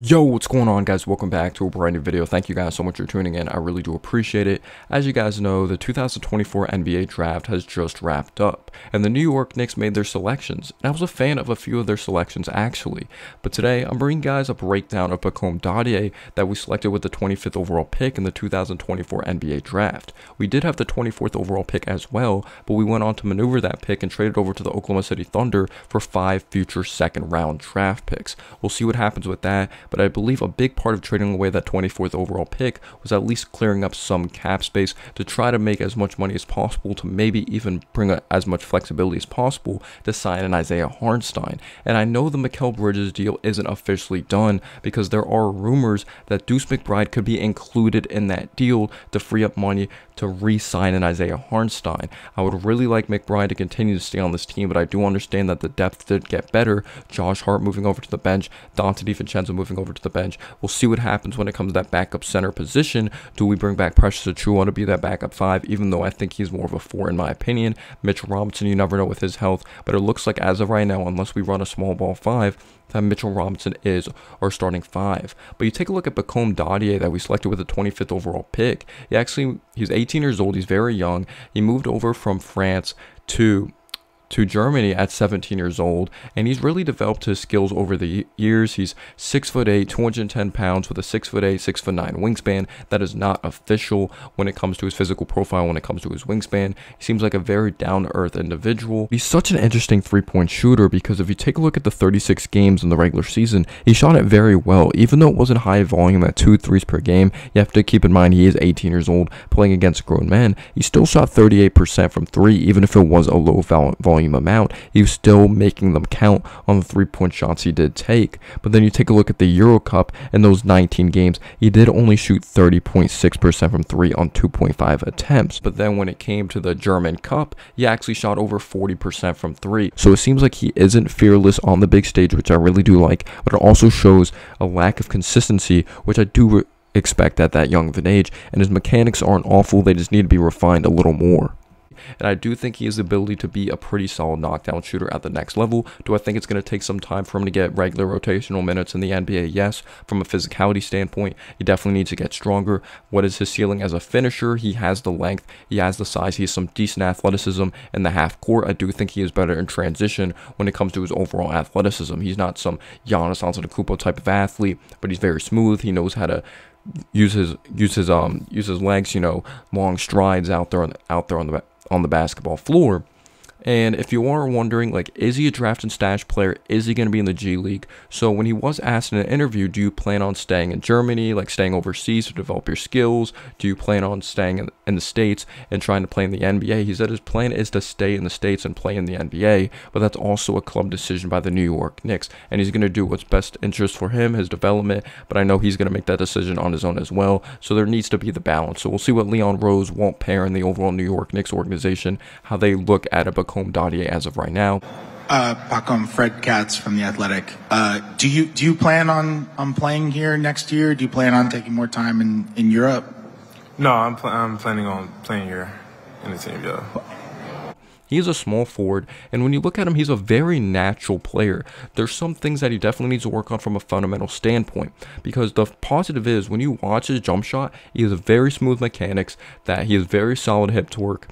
Yo, what's going on, guys? Welcome back to a brand new video. Thank you guys so much for tuning in. I really do appreciate it. As you guys know, the 2024 NBA draft has just wrapped up, and the New York Knicks made their selections. And I was a fan of a few of their selections, actually. But today, I'm bringing guys a breakdown of Pacome Dadiet that we selected with the 25th overall pick in the 2024 NBA draft. We did have the 24th overall pick as well, but we went on to maneuver that pick and traded over to the Oklahoma City Thunder for 5 future second-round draft picks. We'll see what happens with that. But I believe a big part of trading away that 24th overall pick was at least clearing up some cap space to try to make as much money as possible, to maybe even bring as much flexibility as possible to sign an Isaiah Hartenstein. And I know the Mikal Bridges deal isn't officially done because there are rumors that Deuce McBride could be included in that deal to free up money to re-sign an Isaiah Hartenstein. I would really like McBride to continue to stay on this team, but I do understand that the depth did get better. Josh Hart moving over to the bench, Dante DiVincenzo moving over to the bench. We'll see what happens when it comes to that backup center position. Do we bring back Precious Achiuwa to be that backup 5, even though I think he's more of a 4 in my opinion? Mitchell Robinson, you never know with his health, but it looks like as of right now, unless we run a small ball 5, that Mitchell Robinson is our starting 5. But you take a look at Pacome Dadiet that we selected with the 25th overall pick. He's 18 years old. He's very young. He moved over from France to Germany at 17 years old, and he's really developed his skills over the years. He's 6'8", 210 pounds with a 6'8", 6'9" wingspan. That is not official when it comes to his physical profile, when it comes to his wingspan. He seems like a very down-to-earth individual. He's such an interesting three-point shooter because if you take a look at the 36 games in the regular season, he shot it very well. Even though it wasn't high volume at 2 threes per game, you have to keep in mind he is 18 years old playing against grown men. He still shot 38% from 3, even if it was a low volume amount. He was still making them count on the 3-point shots he did take. But then you take a look at the Euro Cup, in those 19 games, he did only shoot 30.6% from 3 on 2.5 attempts. But then when it came to the German Cup, he actually shot over 40% from 3. So it seems like he isn't fearless on the big stage, which I really do like, but it also shows a lack of consistency, which I do expect at that young of an age. And his mechanics aren't awful, they just need to be refined a little more. And I do think he has the ability to be a pretty solid knockdown shooter at the next level. Do I think it's going to take some time for him to get regular rotational minutes in the NBA? Yes. From a physicality standpoint, he definitely needs to get stronger. What is his ceiling as a finisher? He has the length, he has the size, he has some decent athleticism in the half court. I do think he is better in transition when it comes to his overall athleticism. He's not some Giannis Antetokounmpo type of athlete, but he's very smooth. He knows how to use his legs, long strides out there on the basketball floor. And if you are wondering, like, is he a draft and stash player? Is he going to be in the G League? So when he was asked in an interview, do you plan on staying in Germany, like staying overseas to develop your skills? Do you plan on staying in the States and trying to play in the NBA? He said his plan is to stay in the States and play in the NBA, but that's also a club decision by the New York Knicks. And he's going to do what's best interest for him, his development, but I know he's going to make that decision on his own as well. So there needs to be the balance. So we'll see what Leon Rose, Walt Pair, and the overall New York Knicks organization, how they look at a Pacome Dadiet as of right now. Pacome, Fred Katz from The Athletic. Do you plan on playing here next year? Do you plan on taking more time in Europe? No, I'm planning on playing here in the team, yeah. He's a small forward, and when you look at him, he's a very natural player. There's some things that he definitely needs to work on from a fundamental standpoint, because the positive is when you watch his jump shot, he has very smooth mechanics, that he has very solid hip torque.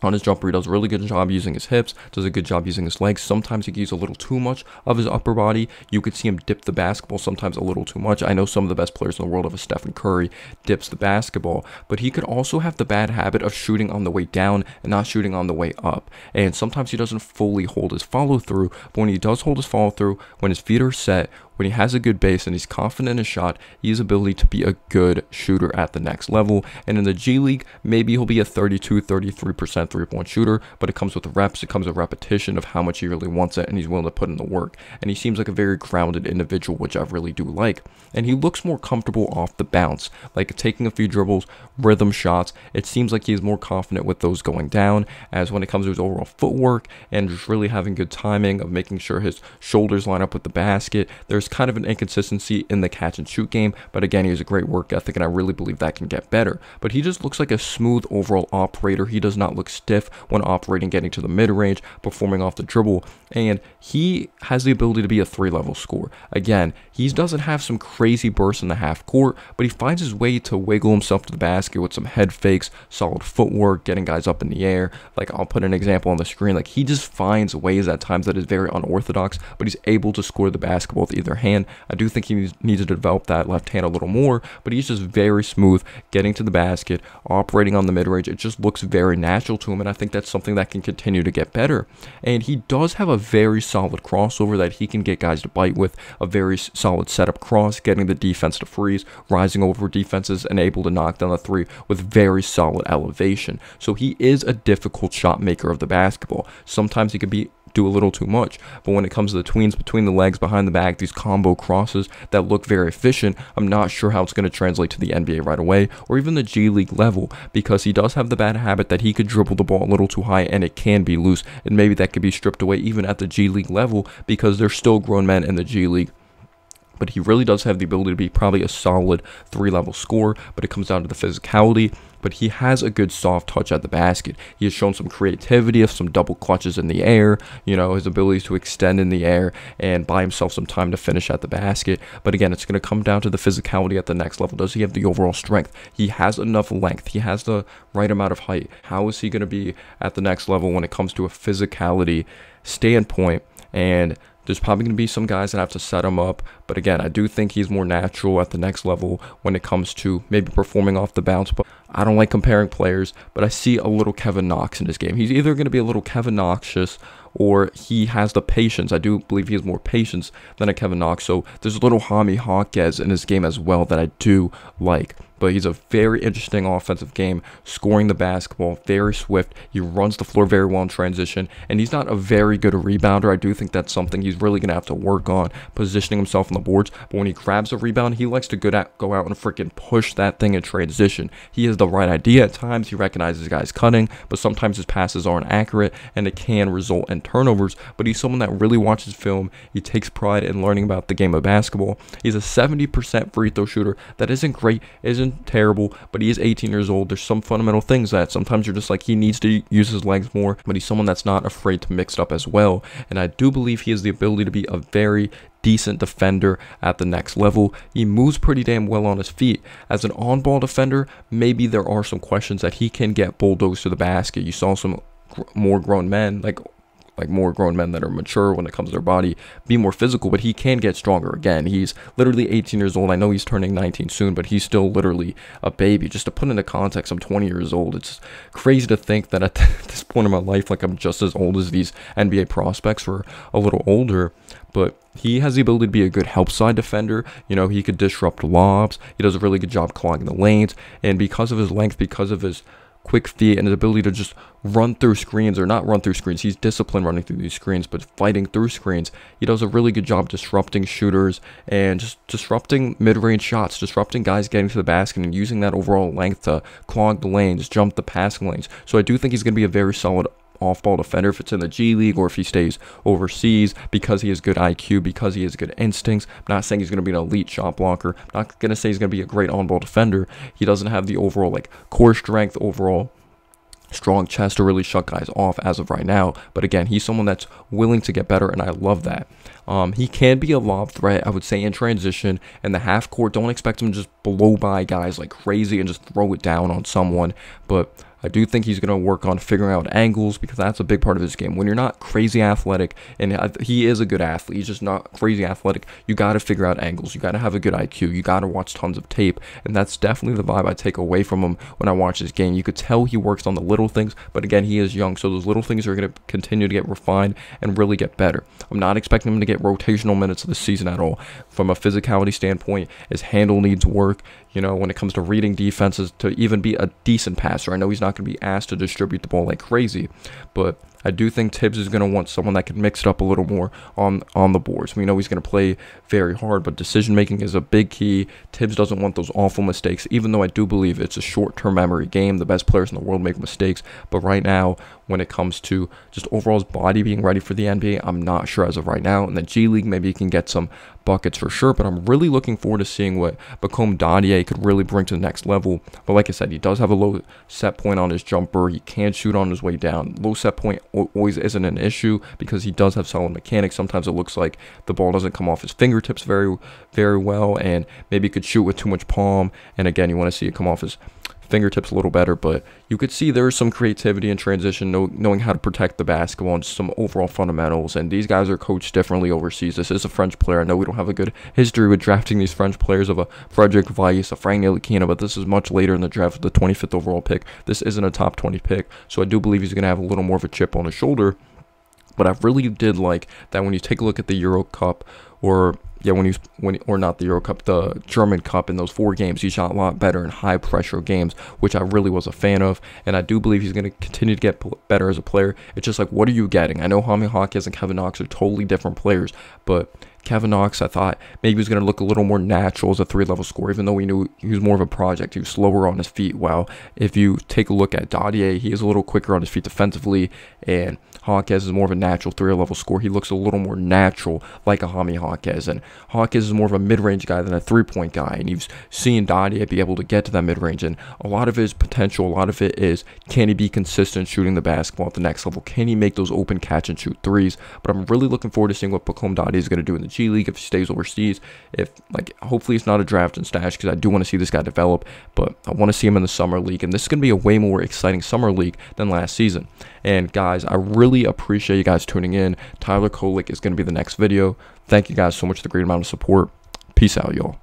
On his jumper, he does a really good job using his hips, does a good job using his legs. Sometimes he uses a little too much of his upper body. You could see him dip the basketball sometimes a little too much. I know some of the best players in the world, of a Stephen Curry, dips the basketball, but he could also have the bad habit of shooting on the way down and not shooting on the way up. And sometimes he doesn't fully hold his follow through, but when he does hold his follow through, when his feet are set, when he has a good base and he's confident in his shot, he has ability to be a good shooter at the next level. And in the G League, maybe he'll be a 32-33% three-point shooter, but it comes with reps, it comes with repetition of how much he really wants it, and he's willing to put in the work. And he seems like a very grounded individual, which I really do like. And he looks more comfortable off the bounce, like taking a few dribbles, rhythm shots. It seems like he's more confident with those going down, as when it comes to his overall footwork and just really having good timing of making sure his shoulders line up with the basket. There's kind of an inconsistency in the catch and shoot game, but again, he has a great work ethic, and I really believe that can get better. But he just looks like a smooth overall operator. He does not look stiff when operating, getting to the mid-range, performing off the dribble, and he has the ability to be a 3-level scorer. Again, he doesn't have some crazy burst in the half court, but he finds his way to wiggle himself to the basket with some head fakes, solid footwork, getting guys up in the air. Like, I'll put an example on the screen. Like, he just finds ways at times that is very unorthodox, but he's able to score the basketball with either hand. I do think he needs to develop that left hand a little more, but he's just very smooth getting to the basket, operating on the mid-range. It just looks very natural to him, and I think that's something that can continue to get better. And he does have a very solid crossover that he can get guys to bite with, a very solid setup cross, getting the defense to freeze, rising over defenses, and able to knock down the three with very solid elevation. So he is a difficult shot maker of the basketball. Sometimes he could do a little too much, but when it comes to the tweens between the legs, behind the back, these combo crosses that look very efficient, I'm not sure how it's going to translate to the NBA right away, or even the G League level, because he does have the bad habit that he could dribble the ball a little too high and it can be loose, and maybe that could be stripped away even at the G League level, because there's still grown men in the G League. But he really does have the ability to be probably a solid 3-level scorer, but it comes down to the physicality. But he has a good soft touch at the basket. He has shown some creativity of some double clutches in the air, you know, his ability to extend in the air and buy himself some time to finish at the basket. But again, it's going to come down to the physicality at the next level. Does he have the overall strength? He has enough length. He has the right amount of height. How is he going to be at the next level when it comes to a physicality standpoint? And there's probably going to be some guys that have to set him up. But again, I do think he's more natural at the next level when it comes to maybe performing off the bounce. But I don't like comparing players, but I see a little Kevin Knox in his game. He's either going to be a little Kevin Knoxious or he has the patience. I do believe he has more patience than a Kevin Knox. So there's a little Jaime Jaquez in his game as well that I do like. But he's a very interesting offensive game, scoring the basketball, very swift. He runs the floor very well in transition, and he's not a very good rebounder. I do think that's something he's really going to have to work on, positioning himself on the boards. But when he grabs a rebound, he likes to go out and freaking push that thing in transition. He has the right idea at times. He recognizes guys cutting, but sometimes his passes aren't accurate, and it can result in turnovers. But he's someone that really watches film. He takes pride in learning about the game of basketball. He's a 70% free throw shooter. That isn't great, isn't terrible, but he is 18 years old. There's some fundamental things that sometimes you're just like, he needs to use his legs more, but he's someone that's not afraid to mix it up as well. And I do believe he has the ability to be a very decent defender at the next level. He moves pretty damn well on his feet. As an on-ball defender, maybe there are some questions that he can get bulldozed to the basket. You saw some more grown men, like more grown men that are mature when it comes to their body, be more physical, but he can get stronger. Again, he's literally 18 years old. I know he's turning 19 soon, but he's still literally a baby. Just to put into context, I'm 20 years old. It's crazy to think that at this point in my life, like, I'm just as old as these NBA prospects or a little older. But he has the ability to be a good help side defender. You know, he could disrupt lobs. He does a really good job clogging the lanes, and because of his length, because of his quick feet and his ability to just run through screens, or not run through screens, he's disciplined running through these screens, but fighting through screens, he does a really good job disrupting shooters and just disrupting mid-range shots, disrupting guys getting to the basket and using that overall length to clog the lanes, jump the passing lanes. So I do think he's going to be a very solid off-ball defender if it's in the G League or if he stays overseas, because he has good IQ, because he has good instincts. I'm not saying he's going to be an elite shot blocker. I'm not going to say he's going to be a great on-ball defender. He doesn't have the overall, like, core strength, overall strong chest to really shut guys off as of right now. But again, he's someone that's willing to get better, and I love that. He can be a lob threat, I would say, in transition. In the half court, don't expect him to just blow by guys like crazy and just throw it down on someone. But I do think he's going to work on figuring out angles, because that's a big part of his game. When you're not crazy athletic, and he is a good athlete, he's just not crazy athletic, you got to figure out angles. You got to have a good IQ. You got to watch tons of tape, and that's definitely the vibe I take away from him when I watch his game. You could tell he works on the little things, but again, he is young, so those little things are going to continue to get refined and really get better. I'm not expecting him to get rotational minutes this season at all. From a physicality standpoint, his handle needs work. You know, when it comes to reading defenses, to even be a decent passer. I know he's not going to be asked to distribute the ball like crazy, but I do think Tibbs is going to want someone that can mix it up a little more on the boards. We know he's going to play very hard, but decision making is a big key. Tibbs doesn't want those awful mistakes, even though I do believe it's a short-term memory game. The best players in the world make mistakes, but right now, when it comes to just overall his body being ready for the NBA, I'm not sure as of right now. In the G League, maybe he can get some buckets for sure, but I'm really looking forward to seeing what Pacome Dadiet could really bring to the next level. But like I said, he does have a low set point on his jumper. He can shoot on his way down. Low set point always isn't an issue because he does have solid mechanics. Sometimes it looks like the ball doesn't come off his fingertips very well, and maybe he could shoot with too much palm. And again, you want to see it come off his fingertips a little better, but you could see there is some creativity in transition, knowing how to protect the basketball and some overall fundamentals. And these guys are coached differently overseas. This is a French player. I know we don't have a good history with drafting these French players of a Frederick Weiss, a Frank Ntilikina, but this is much later in the draft, the 25th overall pick. This isn't a top 20 pick, so I do believe he's going to have a little more of a chip on his shoulder. But I really did like that when you take a look at the Euro Cup, or not the Euro Cup, the German Cup, in those 4 games, he shot a lot better in high pressure games, which I really was a fan of, and I do believe he's going to continue to get better as a player. It's just like, what are you getting? I know Jaime Jaquez and Kevin Knox are totally different players, but Kevin Knox, I thought maybe he was going to look a little more natural as a 3-level scorer, even though we knew he was more of a project. He was slower on his feet. While if you take a look at Dadiet, he is a little quicker on his feet defensively, and Jaquez is more of a natural 3-level scorer. He looks a little more natural like a Jaime Jaquez, and Jaquez is more of a mid-range guy than a 3-point guy, and you've seen Dadiet be able to get to that mid-range, and a lot of his potential, a lot of it is, can he be consistent shooting the basketball at the next level? Can he make those open catch and shoot threes? But I'm really looking forward to seeing what Pacome Dadiet is going to do in the G League if he stays overseas. If, like, hopefully it's not a draft and stash, because I do want to see this guy develop, but I want to see him in the summer league, and this is going to be a way more exciting summer league than last season. And guys, I really appreciate you guys tuning in. Tyler Kolek is going to be the next video. Thank you guys so much for the great amount of support. Peace out, y'all.